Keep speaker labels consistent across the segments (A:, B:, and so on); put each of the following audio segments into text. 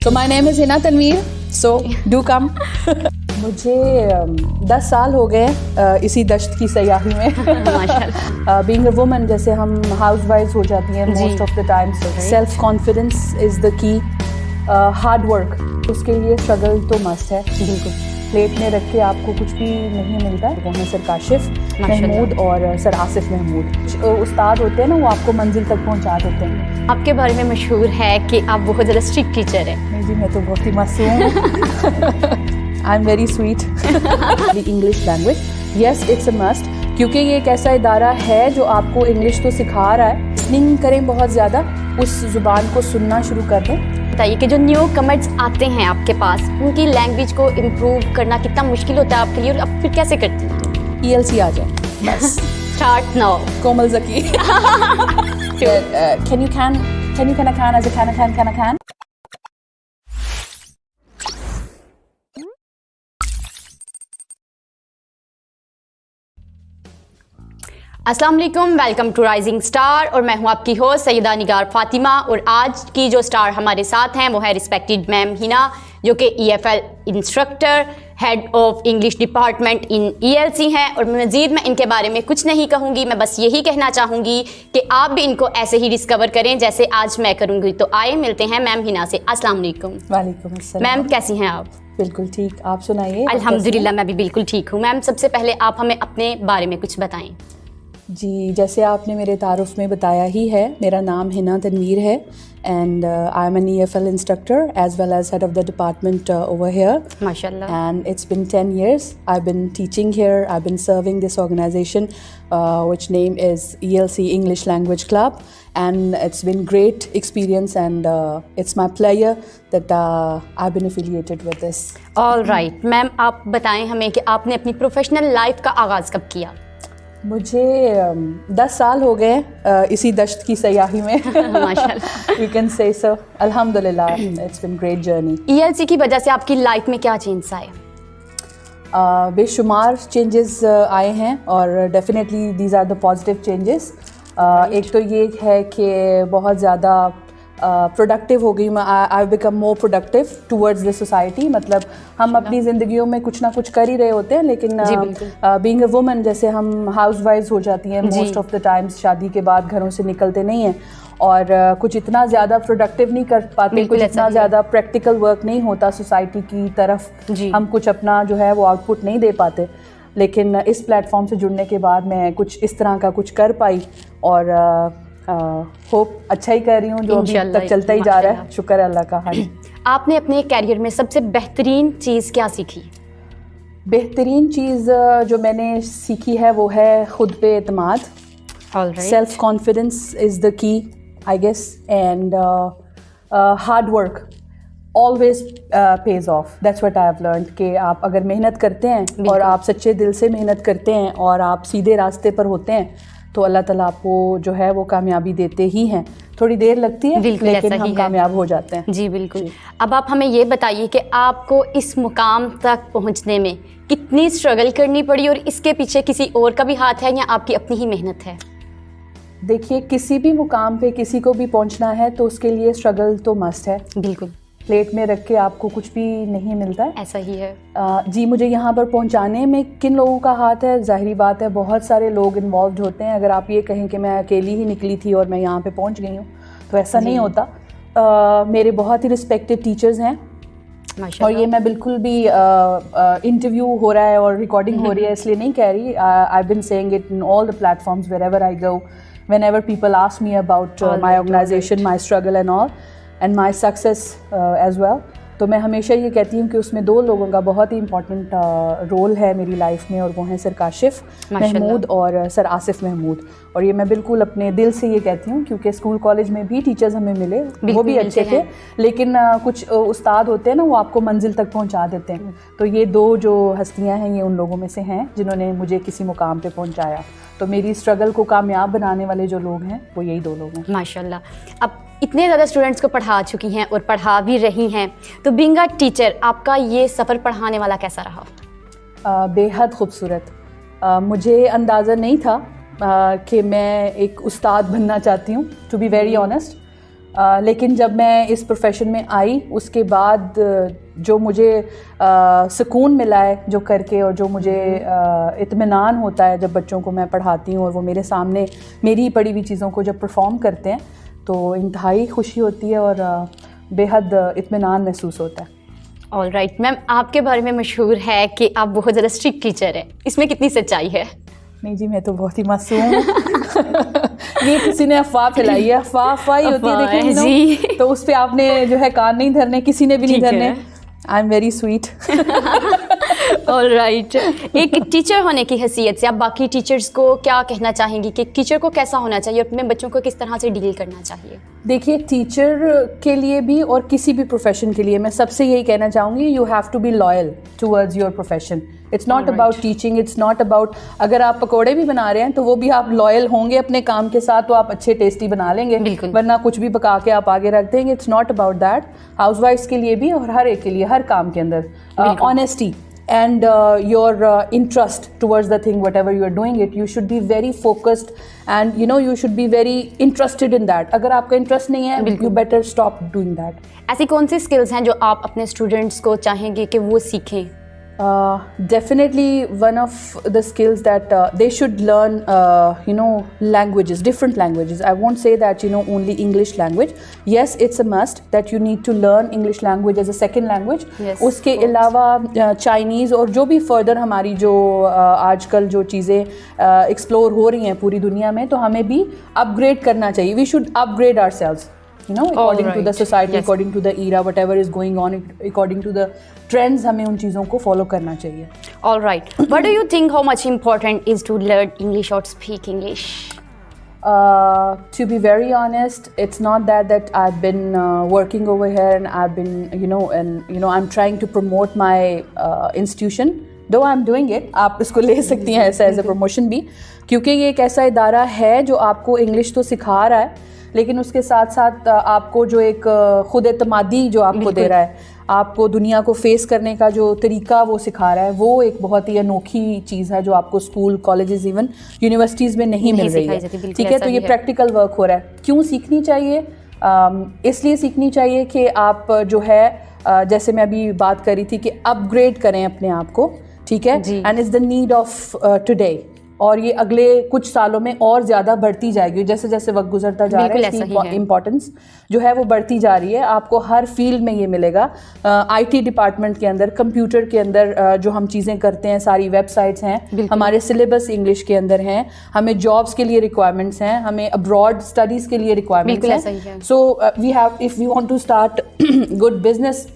A: So my name is Hina Tanveer. So do come. मुझे 10 साल हो गए इसी दश्त की सयाही में
B: माशाल्लाह।
A: बीइंग अ वुमन, जैसे हम हाउस वाइफ हो जाती हैं most of the times, self confidence is the की, हार्ड वर्क, उसके लिए स्ट्रगल तो मस्ट है।
B: बिल्कुल।
A: प्लेट में रख के आपको कुछ भी नहीं मिलता है। वो हैं सर काशिफ महमूद और सर आसिफ महमूद। उस्ताद होते हैं ना, वो आपको मंजिल तक पहुंचा देते हैं।
B: आपके बारे में मशहूर है कि आप बहुत ज़्यादा स्ट्रिक्ट टीचर हैं।
A: नहीं जी, मैं तो बहुत ही मासूम हूँ। I am very sweet. The English language, yes it's a must, क्योंकि ये एक ऐसा इदारा है जो आपको इंग्लिश तो सिखा रहा है। लिसनिंग करें बहुत ज़्यादा, उस ज़ुबान को सुनना शुरू कर दें।
B: बताइए कि जो न्यू कमर्स आते हैं आपके पास, उनकी लैंग्वेज को इम्प्रूव करना कितना मुश्किल होता है आपके लिए, और आप फिर कैसे करती हैं?
A: ELC आ जाए बस।
B: Start now.
A: Komal Zaki. Can you can I can as a can I can?
B: अस्सलाम वालेकुम, वेलकम टू राइजिंग स्टार, और मैं हूं आपकी होस्ट सैयदा निगार फातिमा। और आज की जो स्टार हमारे साथ हैं वो है रिस्पेक्टेड मैम हिना, जो कि EFL instructor, head of English department in ELC हैं। और मज़ीद मैं इनके बारे में कुछ नहीं कहूँगी, मैं बस यही कहना चाहूँगी कि आप भी इनको ऐसे ही डिस्कवर करें जैसे आज मैं करूँगी। तो आए मिलते हैं मैम हिना से। अस्सलाम वालेकुम।
A: वालेकुम अस्सलाम।
B: मैम कैसी हैं आप?
A: बिल्कुल ठीक, आप सुनाइए।
B: अल्हम्दुलिल्लाह मैं भी बिल्कुल ठीक हूँ। मैम सबसे पहले आप हमें अपने बारे में कुछ बताएं।
A: जी, जैसे आपने मेरे तारुफ में बताया ही है, मेरा नाम हिना तनवीर है and I am an EFL instructor as well as head of the department over here.
B: माशाल्लाह।
A: And it's been 10 years. I've been teaching here. I've been serving this organization, which name is ELC English Language Club, and it's been great experience. And it's my pleasure that I've been affiliated with this.
B: All right ma'am, आप बताएं हमें कि आपने अपनी professional life का आगाज़ कब किया?
A: मुझे 10 साल हो गए इसी दश्त की सयाही में।
B: माशाल्लाह।
A: You can say so. Alhamdulillah, it's been great journey.
B: ELC की वजह से आपकी लाइफ में क्या चेंज आए?
A: बेशुमार चेंजेस आए हैं और definitely these are the positive changes. एक तो ये है कि बहुत ज़्यादा प्रोडक्टिव हो गई मैं। I become more productive towards the society. मतलब हम अपनी ज़िंदगियों में कुछ ना कुछ कर ही रहे होते हैं, लेकिन बीइंग अ वुमन, जैसे हम हाउस वाइफ हो जाती हैं मोस्ट ऑफ द टाइम्स, शादी के बाद घरों से निकलते नहीं हैं और कुछ इतना ज़्यादा प्रोडक्टिव नहीं कर पाते, कुछ इतना ज़्यादा प्रैक्टिकल वर्क नहीं होता सोसाइटी की तरफ, हम कुछ अपना जो है वो आउटपुट नहीं दे पाते। लेकिन इस प्लेटफॉर्म से जुड़ने के बाद मैं कुछ इस तरह का कुछ कर पाई और होप अच्छा ही कर रही हूँ, जो अभी तक चलता ही जा रहा है, शुक्र है अल्लाह का। हाँ,
B: आपने अपने कैरियर में सबसे बेहतरीन चीज़ क्या सीखी?
A: बेहतरीन चीज़ जो मैंने सीखी है वो है खुद पे एतमाद। Self confidence is the key, I guess, and hard work always pays off. That's what I have learned कि आप अगर मेहनत करते हैं और आप सच्चे दिल से मेहनत करते हैं और आप सीधे रास्ते पर होते हैं तो अल्लाह ताला आपको जो है वो कामयाबी देते ही हैं। थोड़ी देर लगती है लेकिन हम कामयाब हो जाते हैं।
B: जी बिल्कुल। अब आप हमें ये बताइए कि आपको इस मुकाम तक पहुंचने में कितनी स्ट्रगल करनी पड़ी, और इसके पीछे किसी और का भी हाथ है या आपकी अपनी ही मेहनत है?
A: देखिए, किसी भी मुकाम पे किसी को भी पहुंचना है तो उसके लिए स्ट्रगल तो मस्ट है।
B: बिल्कुल।
A: प्लेट में रख के आपको कुछ भी नहीं मिलता है।
B: ऐसा ही है।
A: जी, मुझे यहाँ पर पहुँचाने में किन लोगों का हाथ है, ज़ाहिरी बात है बहुत सारे लोग इन्वॉल्व होते हैं। अगर आप ये कहें कि मैं अकेली ही निकली थी और मैं यहाँ पे पहुँच गई हूँ तो ऐसा नहीं होता। मेरे बहुत ही रिस्पेक्टेड टीचर्स हैं और ये मैं बिल्कुल भी इंटरव्यू हो रहा है और रिकॉर्डिंग हो रही है इसलिए नहीं कह रही। I been saying it in all the platforms wherever I go, whenever people ask me about my organisation, my struggle and all and my success as well. तो मैं हमेशा ये कहती हूँ कि उसमें 2 लोगों का बहुत ही इंपॉर्टेंट रोल है मेरी लाइफ में, और वो हैं सर काशिफ महमूद और सर आसिफ महमूद। और ये मैं बिल्कुल अपने दिल से ये कहती हूँ क्योंकि स्कूल कॉलेज में भी टीचर्स हमें मिले, वो भी अच्छे थे, लेकिन कुछ उस्ताद होते हैं ना, वो आपको मंजिल तक पहुँचा देते हैं। तो ये 2 जो हस्तियाँ हैं ये उन लोगों में से हैं जिन्होंने मुझे किसी मुकाम पर पहुँचाया। तो मेरी स्ट्रगल को कामयाब बनाने वाले जो लोग हैं वो यही 2 लोग हैं।
B: माशाल्लाह। अब इतने ज़्यादा स्टूडेंट्स को पढ़ा चुकी हैं और पढ़ा भी रही हैं, तो बीइंग अ टीचर आपका ये सफ़र पढ़ाने वाला कैसा रहा?
A: बेहद खूबसूरत। मुझे अंदाज़ा नहीं था कि मैं एक उस्ताद बनना चाहती हूँ, टू बी वेरी ऑनेस्ट। लेकिन जब मैं इस प्रोफेशन में आई उसके बाद जो मुझे सुकून मिला है जो करके, और जो मुझे इत्मीनान होता है जब बच्चों को मैं पढ़ाती हूँ और वो मेरे सामने मेरी पढ़ी हुई चीज़ों को जब परफॉर्म करते हैं, तो इंतहाई खुशी होती है और बेहद इत्मीनान महसूस होता है।
B: ऑलराइट मैम, आपके बारे में मशहूर है कि आप बहुत ज़्यादा स्ट्रिक्ट टीचर है, इसमें कितनी सच्चाई है?
A: नहीं जी, मैं तो बहुत ही मासूम हूँ। ये किसी ने अफवाह फैलाई है, अफवाह ही होती है, देखिए
B: जी।
A: तो उस पर आपने जो है कान नहीं धरने, किसी ने भी नहीं धरने। I am very sweet.
B: Alright, एक टीचर होने की हैसियत से आप बाकी टीचर्स को क्या कहना चाहेंगी कि टीचर को कैसा होना चाहिए और अपने बच्चों को किस तरह से डील करना चाहिए?
A: देखिए, टीचर के लिए भी और किसी भी प्रोफेशन के लिए मैं सबसे यही कहना चाहूँगी, you have to be loyal towards your profession. It's not about teaching, it's not about, अगर आप पकौड़े भी बना रहे हैं तो वो भी आप लॉयल होंगे अपने काम के साथ तो आप अच्छे टेस्टी बना लेंगे, वरना कुछ भी पका के आप आगे रख देंगे। It's not about that. हाउसवाइफ्स के लिए भी और हर एक के लिए, हर काम के अंदर honesty and your interest towards the thing, whatever you are doing it, you should be very focused and you should be very interested in that. अगर आपका इंटरेस्ट नहीं है, you better stop doing that.
B: ऐसी कौन सी skills हैं जो आप अपने स्टूडेंट्स को चाहेंगे कि वो सीखें?
A: Definitely one of the skills that they should learn, languages, different languages. I won't say that only English language. Yes, it's a must that you need to learn English language as a second language.
B: Yes,
A: उसके अलावा Chinese और जो भी further हमारी जो आजकल जो चीज़ें एक्सप्लोर हो रही हैं पूरी दुनिया में, तो हमें भी अपग्रेड करना चाहिए. We should upgrade ourselves. According to the society, yes. According to the era, whatever is going on, according to the trends, हमें उन चीज़ों को follow करना चाहिए.
B: All right. What do you think how much important is to learn English or speak English?
A: To be very honest, it's not that I've been working over here and I've been, I'm trying to promote my institution. Though I'm doing it, आप इसको ले सकती हैं ऐसा as a promotion भी, क्योंकि ये एक ऐसा इदारा है जो आपको इंग्लिश तो सिखा रहा है, लेकिन उसके साथ साथ आपको जो एक खुद एतमादी जो आपको दे रहा है, आपको दुनिया को फेस करने का जो तरीका वो सिखा रहा है, वो एक बहुत ही अनोखी चीज़ है जो आपको स्कूल, कॉलेजेस, इवन यूनिवर्सिटीज़ में नहीं मिल रही है. ठीक है, तो ये प्रैक्टिकल वर्क हो रहा है. क्यों सीखनी चाहिए? इसलिए सीखनी चाहिए कि आप जो है, जैसे मैं अभी बात कर रही थी कि अपग्रेड करें अपने आप को. ठीक है, and is the need of today, और ये अगले कुछ सालों में और ज़्यादा बढ़ती जाएगी. जैसे जैसे वक्त गुजरता जा रहा है, इसकी इम्पोर्टेंस जो है वो बढ़ती जा रही है. आपको हर फील्ड में ये मिलेगा. आईटी डिपार्टमेंट के अंदर, कंप्यूटर के अंदर जो हम चीज़ें करते हैं, सारी वेबसाइट्स हैं, हमारे सिलेबस इंग्लिश के अंदर हैं, हमें जॉब्स के लिए रिक्वायरमेंट्स हैं, हमें अब्रॉड स्टडीज़ के लिए रिक्वायरमेंट्स हैं. So we have, if we want to start good business,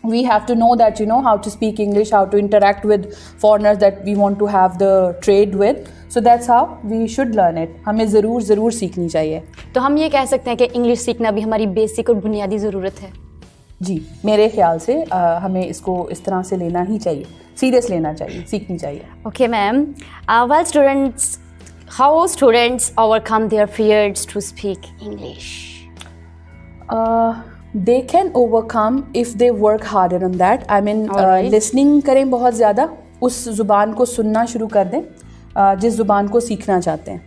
A: we have to know that how to speak English, how to interact with foreigners that we want to have the trade with. So that's how we should learn it. हमें ज़रूर सीखनी चाहिए.
B: तो हम ये कह सकते हैं कि इंग्लिश सीखना भी हमारी बेसिक और बुनियादी ज़रूरत है.
A: जी, मेरे ख्याल से हमें इसको इस तरह से लेना ही चाहिए, सीरियस लेना चाहिए, सीखनी चाहिए.
B: Okay, ma'am. Well, how students overcome their fears to speak English?
A: They can overcome if they work harder on that. I mean, listening करें बहुत ज़्यादा, उस ज़ुबान को सुनना शुरू कर दें जिस ज़ुबान को सीखना चाहते हैं,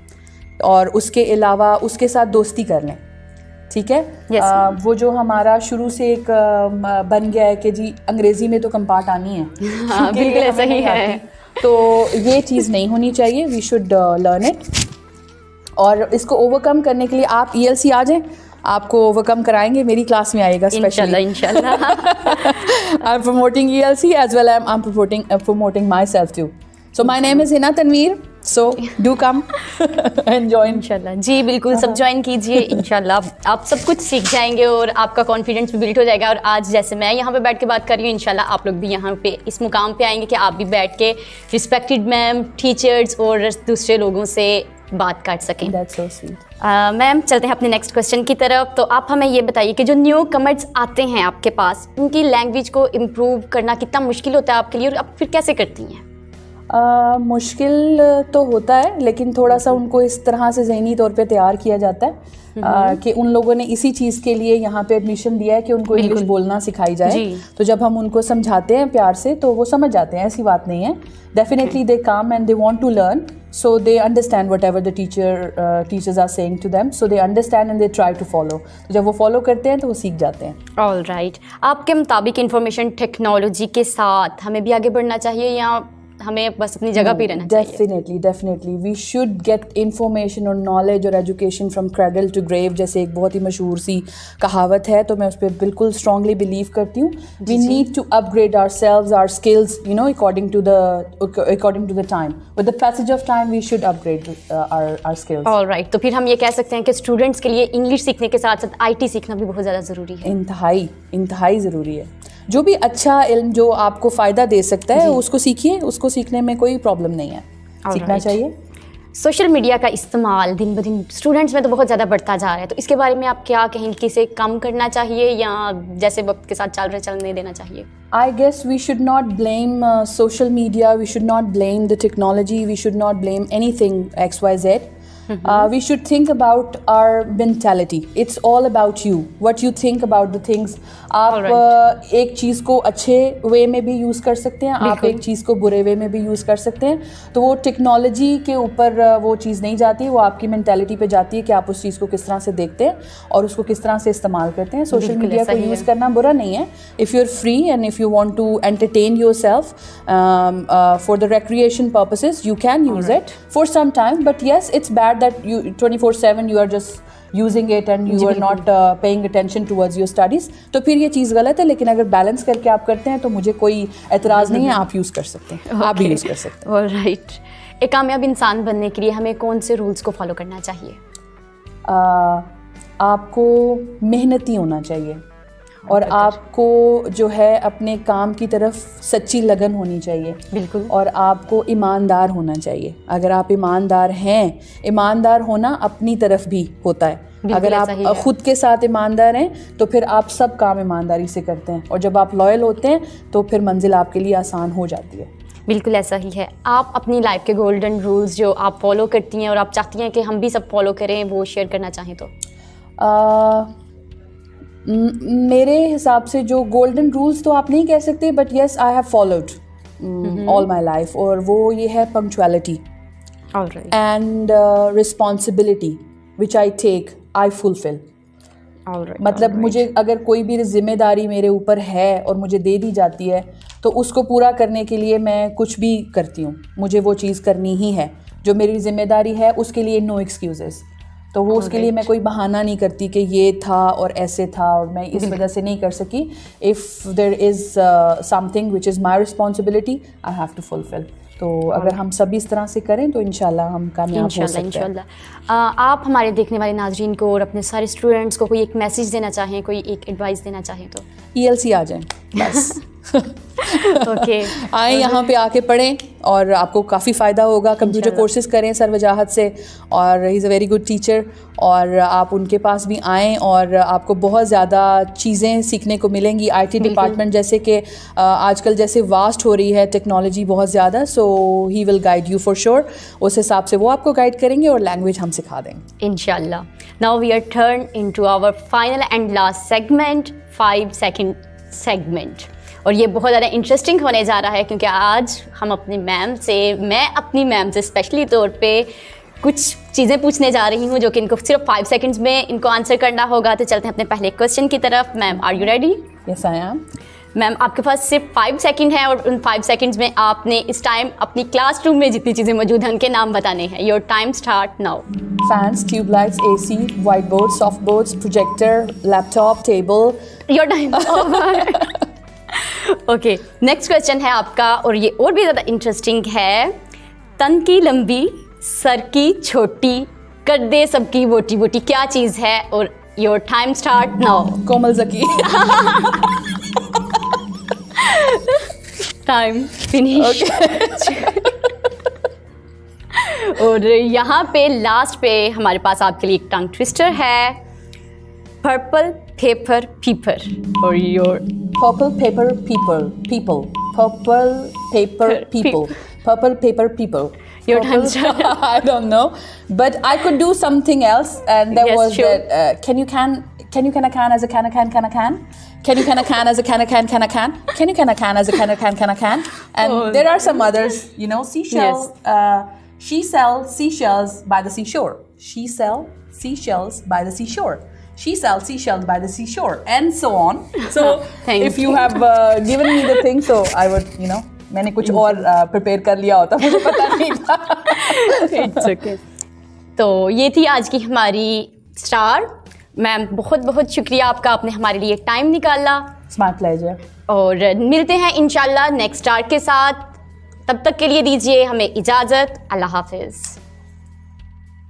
A: और उसके अलावा उसके साथ दोस्ती कर लें. ठीक है, वो जो हमारा शुरू से एक बन गया है कि जी अंग्रेज़ी में तो कंपार्ट आनी है.
B: हाँ, बिल्कुल ऐसा ही है.
A: तो ये चीज़ नहीं होनी चाहिए. वी शुड लर्न इट, और इसको ओवरकम करने के लिए आप ELC आ जाएं, आपको ओवरकम कराएंगे. मेरी क्लास में आएगा स्पेशली.
B: इंशाल्लाह.
A: I am promoting ELC as well. I am promoting myself too. So my name is Hina Tanveer. So do come and join.
B: इंशाल्लाह. जी बिल्कुल, सब ज्वाइन कीजिए. इंशाल्लाह आप सब कुछ सीख जाएंगे और आपका कॉन्फिडेंस भी बिल्ड हो जाएगा. और आज जैसे मैं यहाँ पे बैठ के बात कर रही हूँ, इंशाल्लाह आप लोग भी यहाँ पे इस मुकाम पे आएंगे कि आप भी बैठ के रिस्पेक्टेड मैम, टीचर्स और दूसरे लोगों से बात कर सकें.
A: That's so sweet.
B: मैम, चलते हैं अपने नेक्स्ट क्वेश्चन की तरफ. तो आप हमें ये बताइए कि जो न्यू कमर्स आते हैं आपके पास, उनकी लैंग्वेज को इम्प्रूव करना कितना मुश्किल होता है आपके लिए और आप फिर कैसे करती हैं?
A: मुश्किल तो होता है, लेकिन थोड़ा सा उनको इस तरह से ज़हनी तौर पे तैयार किया जाता है कि उन लोगों ने इसी चीज़ के लिए यहाँ पे एडमिशन दिया है कि उनको इंग्लिश बोलना सिखाई जाए। तो जब हम उनको समझाते हैं प्यार से तो वो समझ जाते हैं, ऐसी बात नहीं है। Definitely they come and they want to learn, so they understand whatever the teachers are saying to them, so they understand and they try to follow. तो जब वो फॉलो करते हैं तो वो सीख जाते हैं।
B: ऑल राइट, आपके मुताबिक इंफॉर्मेशन टेक्नोलॉजी के साथ हमें भी आगे बढ़ना चाहिए या हमें बस अपनी जगह पे रहना चाहिए?
A: Definitely we should get information और नॉलेज और education from cradle to grave, जैसे एक बहुत ही मशहूर सी कहावत है, तो मैं उस पर बिल्कुल स्ट्रांगली बिलीव करती हूँ। We need to upgrade ourselves, our skills, you know, according to the time. With the passage of time we should upgrade our skills.
B: All right, तो फिर हम ये कह सकते हैं कि स्टूडेंट्स के लिए इंग्लिश सीखने के साथ साथ IT सीखना भी बहुत ज़्यादा ज़रूरी है।
A: इंतहाई ज़रूरी है। जो भी अच्छा इल्म जो आपको फ़ायदा दे सकता है उसको सीखिए, उसको सीखने में कोई प्रॉब्लम नहीं है, सीखना चाहिए।
B: सोशल मीडिया का इस्तेमाल दिन ब दिन स्टूडेंट्स में तो बहुत ज़्यादा बढ़ता जा रहा है, तो इसके बारे में आप क्या कहेंगे कि इसे कम करना चाहिए या जैसे वक्त के साथ चलने देना चाहिए?
A: I guess we should not blame social media, we should not blame the technology, we should not blame anything XYZ. We should think about our mentality. It's all about you. What you think about the things. आप एक चीज़ को अच्छे वे में भी use कर सकते हैं, आप एक चीज़ को बुरे वे में भी यूज़ कर सकते हैं। तो वो टेक्नोलॉजी के ऊपर वो चीज़ नहीं जाती, वो आपकी मेंटालिटी पे जाती है कि आप उस चीज़ को किस तरह से देखते हैं और उसको किस तरह से इस्तेमाल करते हैं। सोशल मीडिया को यूज़ करना बुरा नहीं है। If you are free and if you want to entertain yourself for the recreation purposes, you can use it for some time, but yes, it's bad that you 24/7 you are just using it and you are not paying attention towards your studies. तो फिर ये चीज़ गलत है, लेकिन अगर balance करके आप करते हैं तो मुझे कोई एतराज़ नहीं है, आप यूज़ कर सकते हैं, आप भी यूज़ कर सकते हैं।
B: ऑलराइट, एक कामयाब इंसान बनने के लिए हमें कौन से रूल्स को फॉलो करना चाहिए?
A: आपको मेहनती होना चाहिए और आपको जो है अपने काम की तरफ सच्ची लगन होनी चाहिए।
B: बिल्कुल।
A: और आपको ईमानदार होना चाहिए। अगर आप ईमानदार हैं, ईमानदार होना अपनी तरफ भी होता है। अगर आप खुद के साथ ईमानदार हैं तो फिर आप सब काम ईमानदारी से करते हैं, और जब आप लॉयल होते हैं तो फिर मंजिल आपके लिए आसान हो जाती है।
B: बिल्कुल ऐसा ही है। आप अपनी लाइफ के गोल्डन रूल्स जो आप फॉलो करती हैं और आप चाहती हैं कि हम भी सब फॉलो करें, वो शेयर करना चाहें तो?
A: मेरे हिसाब से जो गोल्डन रूल्स तो आप नहीं कह सकते, but yes I have followed all my life, और वो ये है punctuality and responsibility which I take, I fulfil. मतलब मुझे अगर कोई भी जिम्मेदारी मेरे ऊपर है और मुझे दे दी जाती है तो उसको पूरा करने के लिए मैं कुछ भी करती हूँ। मुझे वो चीज़ करनी ही है, जो मेरी जिम्मेदारी है उसके लिए नो एक्सक्यूजेस। तो वो उसके लिए मैं कोई बहाना नहीं करती कि ये था और ऐसे था और मैं इस वजह से नहीं कर सकी। If there is something which is my responsibility, I have to fulfil. तो अगर हम सभी इस तरह से करें तो इंशाल्लाह हम कामयाब हो सकते हैं।
B: आप हमारे देखने वाले नाजरीन को और अपने सारे स्टूडेंट्स को कोई एक मैसेज देना चाहें, कोई एक एडवाइस देना चाहें तो? ELC
A: आ जाएं बस।
B: ओके,
A: आए यहाँ पे आके पढ़ें और आपको काफ़ी फ़ायदा होगा। कंप्यूटर कोर्सेज करें सर वजाहत से, और he is a very good teacher, और आप उनके पास भी आएँ और आपको बहुत ज़्यादा चीज़ें सीखने को मिलेंगी। IT डिपार्टमेंट जैसे कि आजकल जैसे वास्ट हो रही है टेक्नोलॉजी बहुत ज़्यादा, so he will guide you for sure. उस हिसाब से वो आपको गाइड करेंगे और लैंग्वेज हम सिखा देंगे इंशाल्लाह।
B: Now we are turn into our final and last segment, 5 second segment, और ये बहुत ज़्यादा इंटरेस्टिंग होने जा रहा है क्योंकि आज हम अपनी मैम से, मैं अपनी मैम से स्पेशली तौर पे कुछ चीज़ें पूछने जा रही हूँ जो कि इनको सिर्फ 5 सेकंड्स में इनको आंसर करना होगा। तो चलते हैं अपने पहले क्वेश्चन की तरफ। Ma'am, are you ready?
A: Yes I am.
B: Ma'am, आपके पास सिर्फ 5 सेकंड है और उन 5 सेकंड्स में आपने इस टाइम अपनी क्लासरूम में जितनी चीज़ें मौजूद हैं उनके नाम बताने हैं। Your time start now.
A: Fans, tubelights, AC, white board, soft boards, projector, laptop, table.
B: Your time okay, next question है आपका और ये और भी ज़्यादा इंटरेस्टिंग है। तन की लंबी, सर की छोटी, कर दे सबकी बोटी बोटी, क्या चीज़ है? और your time start now.
A: Komal Zaki.
B: Time finish. और यहाँ पे लास्ट पे हमारे पास आपके लिए एक टंग ट्विस्टर है। पर्पल पेपर पीपर, और your
A: purple paper people, people, purple paper people. Purple paper people.
B: Your
A: Purple-
B: turn.
A: I don't know, but I could do something else, and there
B: Yes,
A: was
B: sure.
A: that. Can you can a can as a can a can can a can? Can you can a can as a can a can can a can? Can you can a can as a can a can can a can? And
B: Oh.
A: there are some others, you know, seashell. She sells seashells by the seashore. She sells seashells by the seashore. She sells seashells by the seashore, and so on. So
B: Thank
A: if you have given me the thing, so I would, you know, मैंने कुछ और prepare कर लिया होता, मुझे पता नहीं था.
B: It's okay. तो ये थी आज की हमारी स्टार. मैम बहुत बहुत शुक्रिया आपका, आपने हमारे लिए टाइम निकाला.
A: Smart pleasure.
B: और मिलते हैं इंशाल्लाह नेक्स्ट स्टार के साथ. तब तक के लिए दीजिए हमें इजाज़त. अल्लाह हाफिज़.